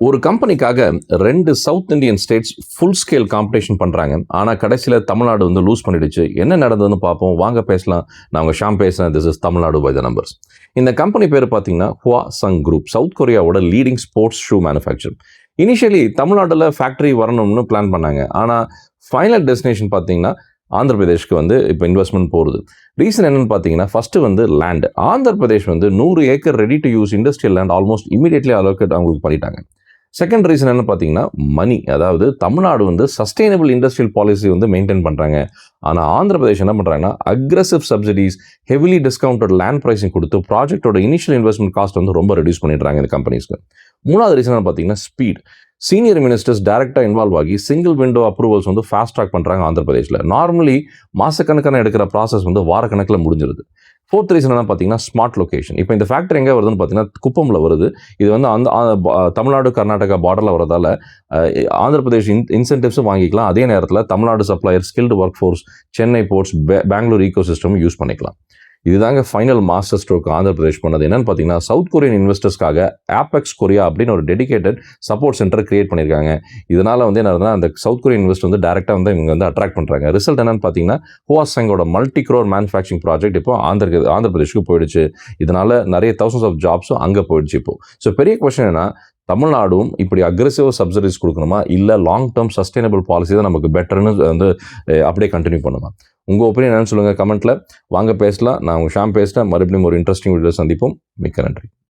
ஒரு கம்பெனிக்காக 2 south Indian states full scale competition பண்றாங்க. ஆனா கடைசியில தமிழ்நாடு வந்து லூஸ் பண்ணிடுச்சு. என்ன நடந்ததுன்னு பார்ப்போம். வாங்க பேசலாம். நான் உங்க ஷாம் பேசுறேன். This is Tamil Nadu by the numbers. இந்த கம்பெனி பேரு பார்த்தீங்கன்னா, Hua Sung Group. சவுத் கொரியாவோட leading sports shoe manufacture. Initially தமிழ்நாடுல ஃபேக்டரி வரணும்னு பிளான் பண்ணாங்க. ஆனா ஃபைனல் டெஸ்டினேஷன் பார்த்தீங்கன்னா, ஆந்திர பிரதேஷ்க்கு வந்து இப்போ இன்வெஸ்ட்மெண்ட் போகுது. ரீசன் என்னன்னு பார்த்தீங்கன்னா, ஃபர்ஸ்ட் வந்து லேண்ட். ஆந்திர பிரதேஷ் வந்து 100 acre ready to use industrial land almost immediately allocate அவங்களுக்கு பண்ணிட்டாங்க. செகண்ட் ரீசன் என்ன பார்த்தீங்கன்னா, மணி. அதாவது தமிழ்நாடு வந்து சஸ்டைனபிள் இண்டஸ்ட்ரியல் பாலிசி வந்து மெயின்டைன் பண்ணுறாங்க. ஆனால் ஆந்திர பிரதேஷ் என்ன பண்ணுறாங்கன்னா, aggressive subsidies, heavily discounted land pricing கொடுத்து ப்ராஜெக்டோட இனிஷியல் இன்வெஸ்ட்மெண்ட் காஸ்ட் வந்து ரொம்ப ரெடியூஸ் பண்ணிடுறாங்க இந்த கம்பெனிஸ்க்கு. மூணாவது ரீசன் பார்த்தீங்கன்னா, ஸ்பீட். சீனியர் மினிஸ்டர்ஸ் டைரக்டாக இன்வால்வ் ஆகி சிங்கிள் விண்டோ அப்ரூவல்ஸ் வந்து ஃபாஸ்ட் ட்ராக் பண்ணுறாங்க ஆந்திர பிரதேஷில். நார்மலி மாசக்கணக்கான எடுக்கிற ப்ராசஸ் வந்து வாரக்கணக்கில் முடிஞ்சிருது. ஃபோர்த் ரீசன் என்ன பார்த்தீங்கன்னா, ஸ்மார்ட் லொகேஷன். இப்போ இந்த ஃபேக்டரி எங்கே வருதுன்னு பார்த்தீங்கன்னா, குப்பம்ல வருது. இது வந்து தமிழ்நாடு கர்நாடகா பார்டரில் வரதால ஆந்திர பிரதேஷ் இன்சென்டிவ்ஸும் வாங்கிக்கலாம். அதே நேரத்தில் Tamil Nadu supplier, skilled work force, Chennai ports, Bangalore eco system use பண்ணிக்கலாம். இதுதாங்க final master stroke Andhra Pradesh பண்ணது. என்னன்னு பார்த்தீங்கன்னா, சவுத் கொரியன் இன்வெஸ்டர்ஸ்க்காக ஆபெக்ஸ் கொரியா அப்படின்னு ஒரு டெடிகேட்டட் சப்போர்ட் சென்டர் கிரியேட் பண்ணியிருக்காங்க. இதனால வந்து என்ன அந்த சவுத் கொரியன் இன்வெஸ்டர் வந்து டேரெக்டாக வந்து இவங்க வந்து அட்ராக்ட் பண்ணுறாங்க. ரிசல்ட் என்னன்னு பார்த்தீங்கன்னா, ஹுவாசங்கோட மல்டி க்ரோர் மேனுஃபேக்சரிங் ப்ராஜெக்ட் இப்போ ஆந்திர பிரதேஷ்க்கு போயிடுச்சு. இதனால நிறைய தௌசண்ட்ஸ் ஆஃப் ஜாப்ஸும் அங்கே போயிடுச்சு இப்போ. ஸோ பெரிய கொஸ்டின் என்ன, தமிழ்நாடும் இப்படி அக்ரெசிவ் சப்சிடிஸ் கொடுக்கணுமா, இல்லை லாங் டேர்ம் சஸ்டைனபிள் பாலிசி தான் நமக்கு பெட்டர்னு வந்து அப்படியே கண்டினியூ பண்ணுமா? உங்கள் ஒப்பீனியன் என்னன்னு சொல்லுங்கள் கமெண்ட்டில். வாங்க பேசலாம். நான் உங்கள் ஷாம் பேசுகிறேன். மறுபடியும் ஒரு இன்ட்ரெஸ்டிங் வீடியோ சந்திப்போம். மிக்க நன்றி.